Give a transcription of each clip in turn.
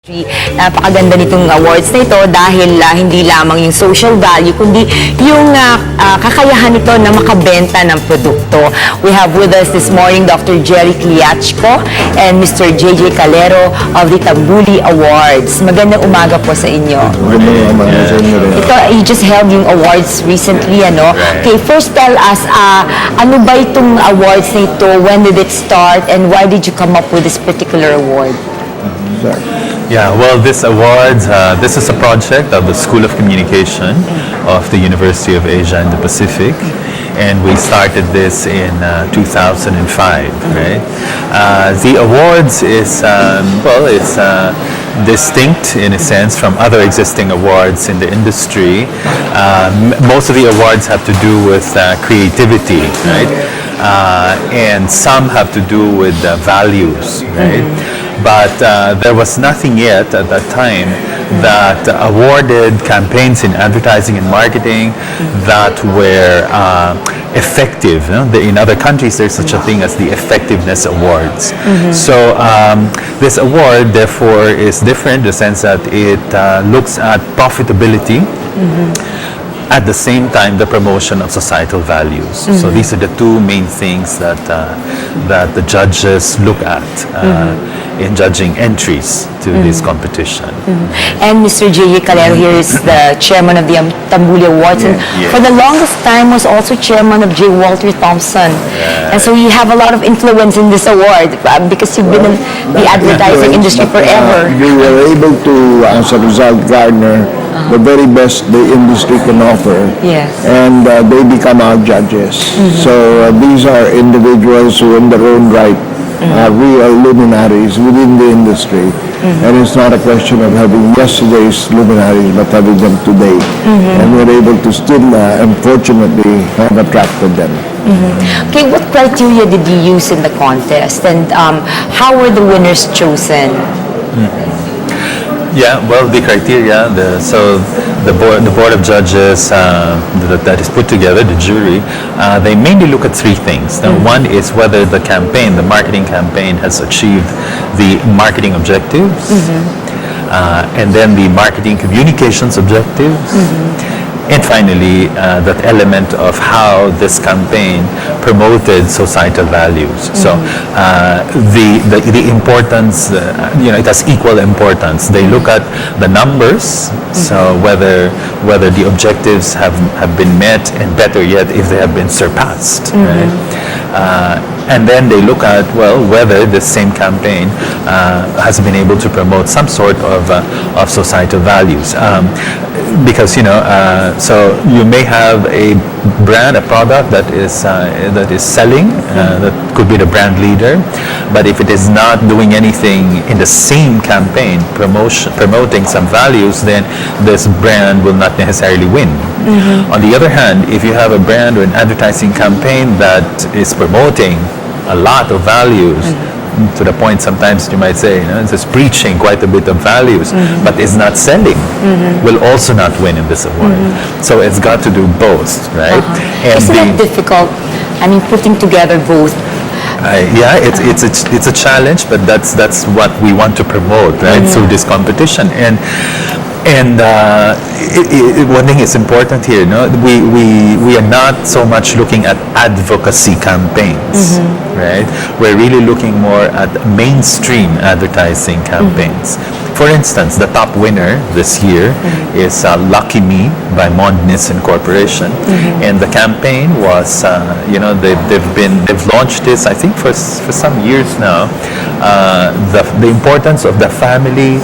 Napakaganda nitong awards na ito dahil hindi lamang yung social value kundi yung kakayahan nito na makabenta ng produkto. We have with us this morning Dr. Jerry Kliatchko and Mr. JJ Calero of the Tambuli Awards. Magandang umaga po sa inyo. Magandang umaga sa inyo rin. Ito, you just held yung awards recently, ano? Okay, first tell us, ano ba itong awards na ito? When did it start? And why did you come up with this particular award? Yeah, well, this award, this is a project of the School of Communication of the University of Asia and the Pacific, and we started this in 2005, right? The awards is, well, it's distinct in a sense from other existing awards in the industry. Most of the awards have to do with creativity, right? And some have to do with values, right? But there was nothing yet at that time that awarded campaigns in advertising and marketing that were effective. You know? In other countries, there's such a thing as the Effectiveness Awards. So this award, therefore, is different in the sense that it looks at profitability. At the same time, the promotion of societal values. So these are the two main things that that the judges look at in judging entries to this competition. And Mr. J.J. Calero here is the chairman of the Tambuli Awards, and for the longest time was also chairman of J. Walter Thompson. And so you have a lot of influence in this award because you've been in the advertising industry forever. We were able to, as a result, garner the very best the industry can offer. Yes. And they become our judges. So these are individuals who in their own right are real luminaries within the industry. And it's not a question of having yesterday's luminaries, but having them today. And we're able to still, unfortunately, have attracted them. Okay, what criteria did you use in the contest, and how were the winners chosen? Yeah, well, the criteria, so the board of judges that is put together, the jury, they mainly look at three things. Now, one is whether the campaign, the marketing campaign, has achieved the marketing objectives, and then the marketing communications objectives, and finally, that element of how this campaign promoted societal values. So the importance, it has equal importance. They look at the numbers, so whether the objectives have been met, and better yet, if they have been surpassed. Right? And then they look at, well, whether the same campaign has been able to promote some sort of societal values. Because so you may have a brand, a product that is selling, that could be the brand leader, but if it is not doing anything in the same campaign, promoting some values, then this brand will not necessarily win. On the other hand, if you have a brand or an advertising campaign that is promoting a lot of values, to the point sometimes you might say, it's just preaching quite a bit of values, but is not selling, will also not win in this award. So it's got to do both, right? And Isn't it difficult? I mean, putting together both. Yeah, it's a challenge, but that's what we want to promote, right? Through this competition. And one thing is important here, we are not so much looking at advocacy campaigns, right? We're really looking more at mainstream advertising campaigns. For instance, the top winner this year is Lucky Me by Mondnis Corporation, and the campaign was, they've launched this, I think, for some years now. The importance of the family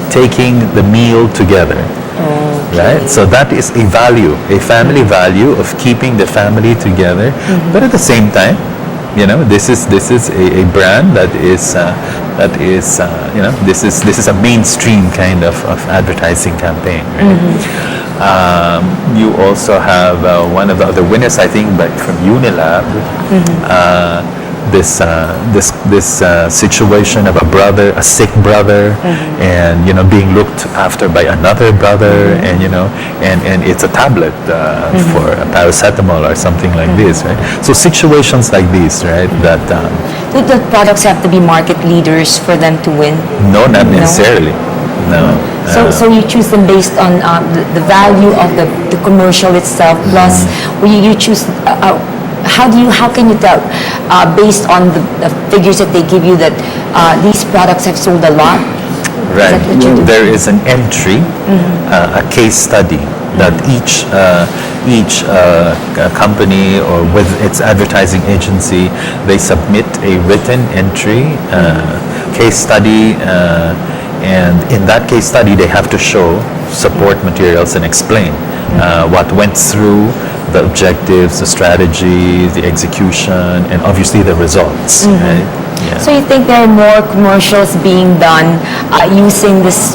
taking the meal together, right? So that is a value, a family value of keeping the family together. But at the same time, this is a brand that is this is a mainstream kind of advertising campaign, right? You also have one of the other winners, I think, from Unilab. This situation of a sick brother, and being looked after by another brother, and and it's a tablet for a paracetamol or something like this, right? So situations like these, right? That Do the products have to be market leaders for them to win? no, not necessarily. No. So you choose them based on the value of the commercial itself, plus you choose. How can you tell based on the figures that they give you that these products have sold a lot? Right. Is that what you do? There is an entry, a case study that each company or with its advertising agency, they submit a written entry, case study, and in that case study they have to show support materials and explain what went through, the objectives, the strategy, the execution, and obviously the results. Right? Yeah. So you think there are more commercials being done using this,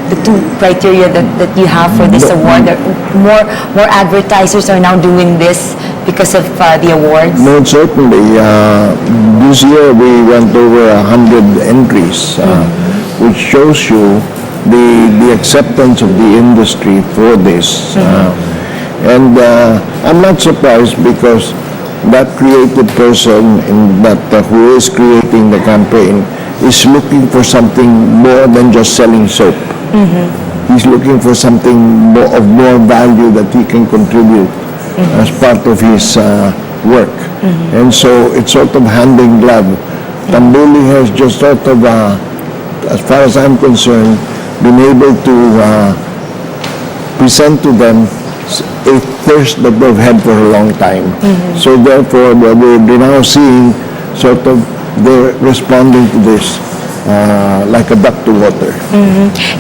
the two criteria that you have for this award? There more advertisers are now doing this because of the awards? No, certainly. This year we went over 100 entries, which shows you the acceptance of the industry for this. And I'm not surprised because that creative person who is creating the campaign is looking for something more than just selling soap. He's looking for something of more value that he can contribute as part of his work. And so it's sort of hand in glove. Tambuli has just sort of, as far as I'm concerned, been able to present to them a thirst that they've had for a long time. So therefore, we're now seeing sort of they're responding to this like a duck to water.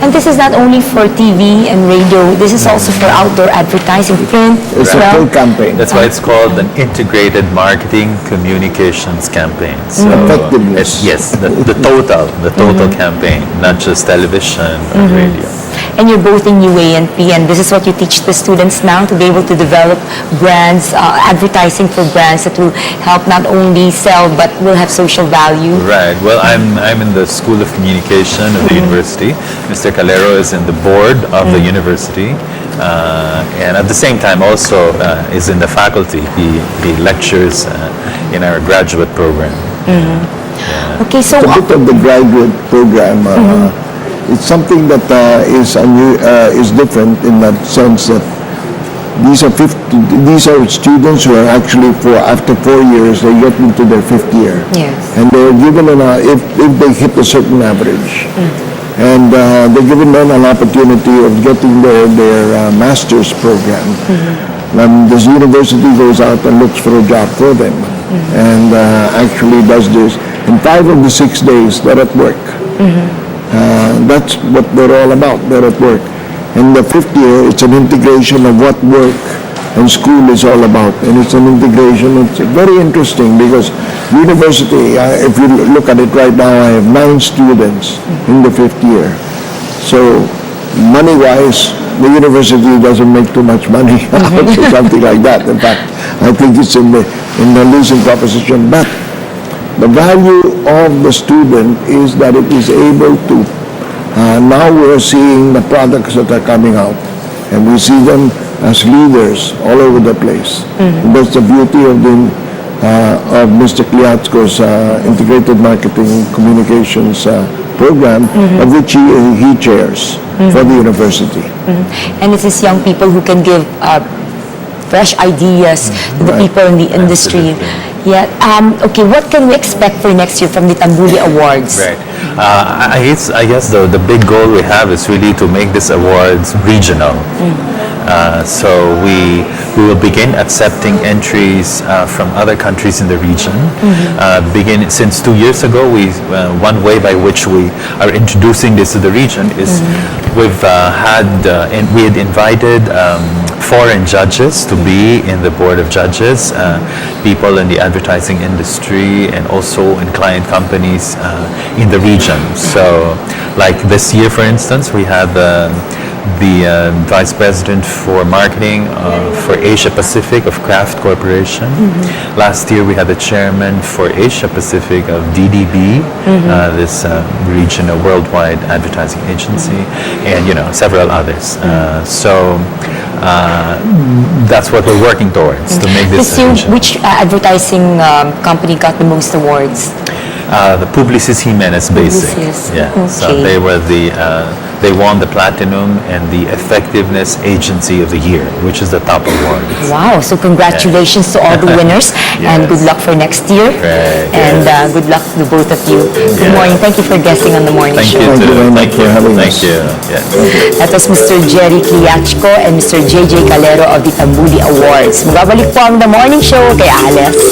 And this is not only for TV and radio, this is also for outdoor advertising, print It's as a well. full campaign. That's why it's called an integrated marketing communications campaign. So Effectiveness. yes, the total campaign, not just television or radio. And you're both in ua&p, and this is what you teach the students now, to be able to develop brands, advertising for brands that will help not only sell but will have social value. Right. Well, I'm in the School of Communication of the university. Mr. Calero is in the board of the university, and at the same time also is in the faculty. He lectures in our graduate program. Okay, so A bit of the graduate program. It's something that is different in that sense that these are students who are actually after 4 years they get into their 5th year, Yes. and they're given if they hit a certain average, and they're given then an opportunity of getting their master's program. This university goes out and looks for a job for them, and actually does this in 5 of the 6 days they're at work. That's what they're all about. They're at work. In the 5th year, it's an integration of what work and school is all about. And it's an integration. It's very interesting because university, if you look at it right now, I have 9 students in the 5th year. So money-wise, the university doesn't make too much money out of something like that. In fact, I think it's in the losing proposition. But the value of the student is that it is able to, now we're seeing the products that are coming out, and we see them as leaders all over the place. And that's the beauty of Mr. Kliatchko's integrated marketing communications program, of which he chairs for the university. and this is young people who can give fresh ideas to the people in the industry. Yeah. Okay, what can we expect for next year from the Tambuli Awards? Right. I guess the big goal we have is really to make this awards regional. So we will begin accepting entries from other countries in the region. Since 2 years ago, one way by which we are introducing this to the region is we had invited foreign judges to be in the board of judges, people in the advertising industry and also in client companies in the region. So like this year, for instance, we had the Vice President for Marketing for Asia Pacific of Kraft Corporation. Last year we had the Chairman for Asia Pacific of DDB, this regional worldwide advertising agency, and several others. So that's what we're working towards, to make this This year, regional. which advertising company got the most awards? the Publicis Jimenez Basic. Publicis. Yeah. So Okay. they were they won the Platinum and the Effectiveness Agency of the Year, which is the top award. Wow, so congratulations to all the winners and Yes. good luck for next year. Right, And good luck to both of you. Good morning. Thank you for guesting on the morning Thank show. you Thank you too. very much Thank for you. having Thank us. you. Yes. That was Mr. Jerry Kliatchko and Mr. JJ Calero of the Tambuli Awards. Magbabalik po ang The Morning Show kay Ales.